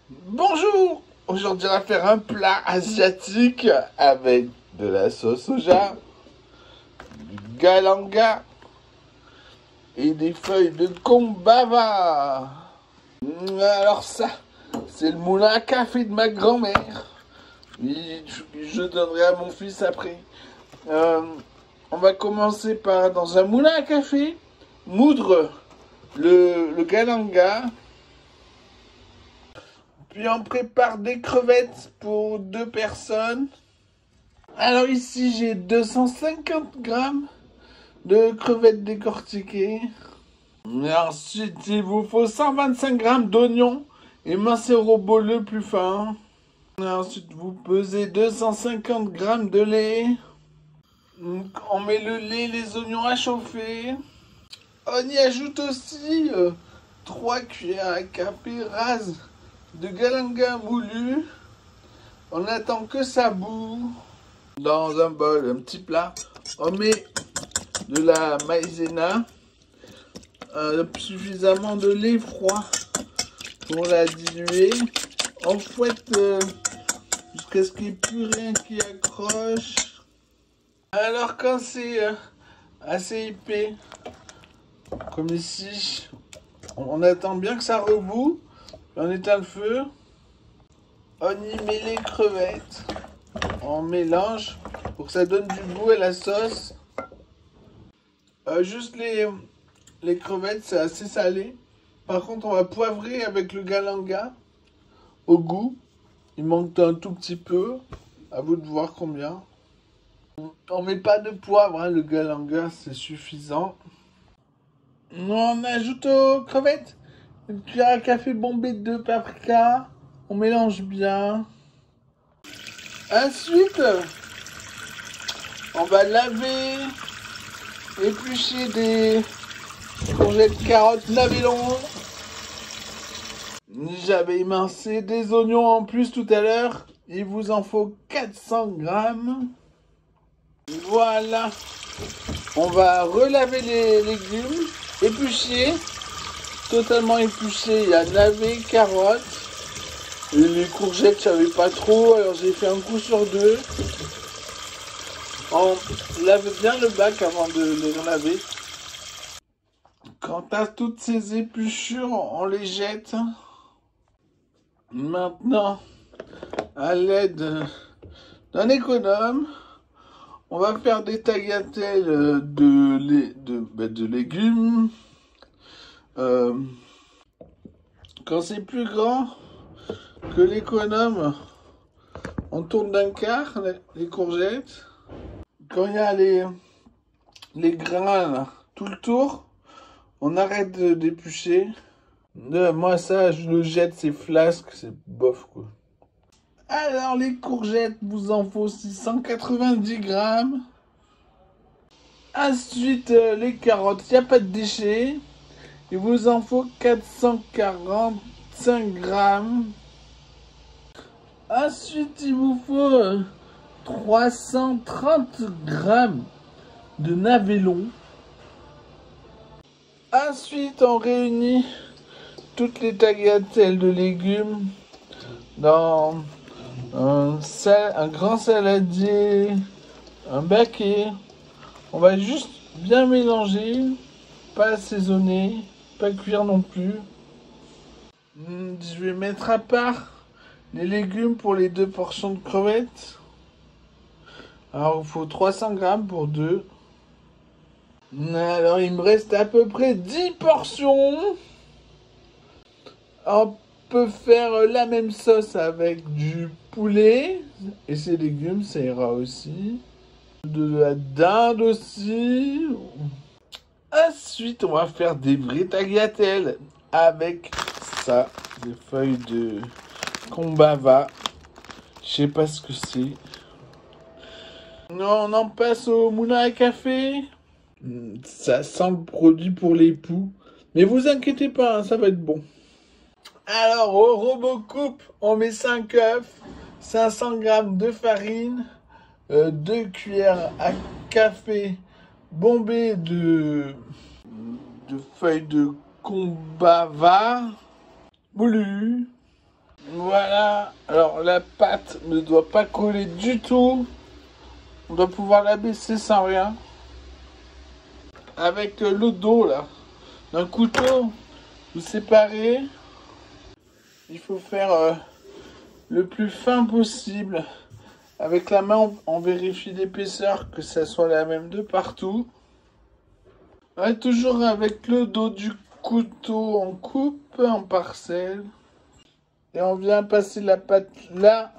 Bonjour! Aujourd'hui, on va faire un plat asiatique avec de la sauce soja, du galanga et des feuilles de kombava. Alors ça, c'est le moulin à café de ma grand-mère. Je donnerai à mon fils après. On va commencer par, dans un moulin à café, moudre le galanga. Puis on prépare des crevettes pour 2 personnes. Alors ici j'ai 250 grammes de crevettes décortiquées. Et ensuite il vous faut 125 grammes d'oignons émincés au robot le plus fin. Et ensuite vous pesez 250 grammes de lait. On met le lait, les oignons à chauffer. On y ajoute aussi 3 cuillères à café rases de galanga moulu. On attend que ça bout. Dans un bol, un petit plat, on met de la maïzena, suffisamment de lait froid pour la diluer. On fouette jusqu'à ce qu'il n'y ait plus rien qui accroche. Alors quand c'est assez épais, comme ici, on attend bien que ça rebout. On éteint le feu, on y met les crevettes, on mélange pour que ça donne du goût à la sauce. Juste les crevettes, c'est assez salé. Par contre, on va poivrer avec le galanga au goût. Il manque un tout petit peu, à vous de voir combien. On met pas de poivre, hein, le galanga c'est suffisant. On ajoute aux crevettes une cuillère à café bombée de paprika. On mélange bien. Ensuite, on va laver, éplucher des courgettes, carottes, navillons. J'avais émincé des oignons en plus tout à l'heure. Il vous en faut 400 grammes. Voilà. On va relaver les légumes, éplucher. Totalement épluché, il y a navet, carottes. Et les courgettes, je savais pas trop, alors j'ai fait un coup sur 2. On lave bien le bac avant de les laver. Quant à toutes ces épluchures, on les jette. Maintenant, à l'aide d'un économe, on va faire des tagliatelles de légumes. Quand c'est plus grand que l'économe, on tourne d'un quart les courgettes. Quand il y a les grains là, tout le tour, on arrête d'éplucher. Moi ça, je le jette, c'est flasque, c'est bof quoi. Alors les courgettes, vous en faut 690 grammes. Ensuite les carottes, il n'y a pas de déchets. Il vous en faut 445 grammes. Ensuite, il vous faut 330 grammes de navellon. Ensuite, on réunit toutes les tagliatelles de légumes dans un grand saladier, un baquet. On va juste bien mélanger, pas assaisonner. Pas cuire non plus. Je vais mettre à part les légumes pour les 2 portions de crevettes. Alors il faut 300 grammes pour 2. Alors il me reste à peu près 10 portions. On peut faire la même sauce avec du poulet. Et ces légumes, ça ira aussi. De la dinde aussi. Ensuite, on va faire des vrais tagliatelles avec ça, des feuilles de kombava. Je sais pas ce que c'est. On en passe au moulin à café. Ça sent le produit pour l'époux. Mais vous inquiétez pas, hein, ça va être bon. Alors, au robot coupe, on met 5 œufs, 500 grammes de farine, 2 cuillères à café bombées de feuilles de kombava moulues. Alors la pâte ne doit pas coller du tout. On doit pouvoir la baisser sans rien. Avec le dos là, d'un couteau, vous séparez. Il faut faire le plus fin possible. Avec la main, on vérifie l'épaisseur, que ça soit la même de partout. Ouais, toujours avec le dos du couteau, on coupe en parcelles. Et on vient passer la pâte là.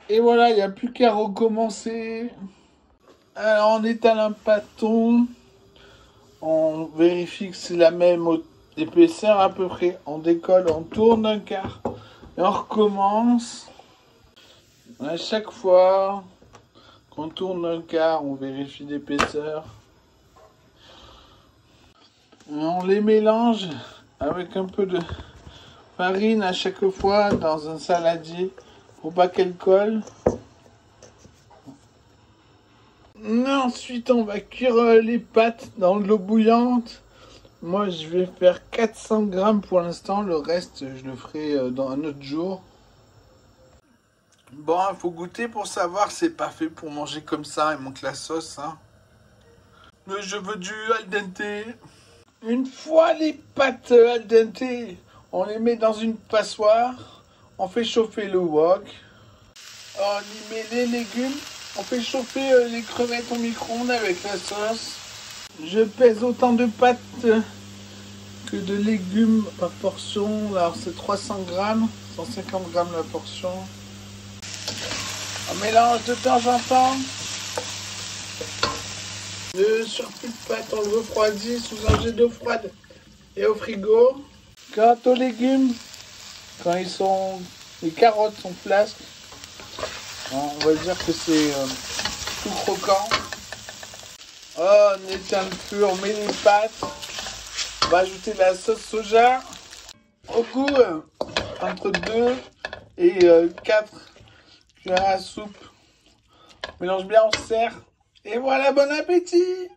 Et voilà, il n'y a plus qu'à recommencer. Alors on étale un pâton. On vérifie que c'est la même épaisseur à peu près. On décolle, on tourne un quart. Et on recommence. À chaque fois qu'on tourne un quart, on vérifie l'épaisseur. On les mélange avec un peu de farine à chaque fois dans un saladier pour pas qu'elle colle. Ensuite, on va cuire les pâtes dans de l'eau bouillante. Moi, je vais faire 400 grammes pour l'instant. Le reste, je le ferai dans un autre jour. Bon, il faut goûter pour savoir. C'est pas fait pour manger comme ça. Il manque la sauce. Hein. Mais je veux du al dente. Une fois les pâtes al dente, on les met dans une passoire. On fait chauffer le wok. On y met les légumes. On fait chauffer les crevettes au micro-ondes avec la sauce. Je pèse autant de pâtes que de légumes par portion. Alors c'est 300 grammes, 150 grammes la portion. On mélange de temps en temps. Le surplus de pâtes, on le refroidit sous un jet d'eau froide et au frigo. Quant aux légumes, quand les carottes sont flasques, on va dire que c'est tout croquant. Oh, on éteint le feu, on met les pâtes. On va ajouter la sauce soja. Au goût, entre 2 et 4 cuillères à soupe. On mélange bien, on sert. Et voilà, bon appétit!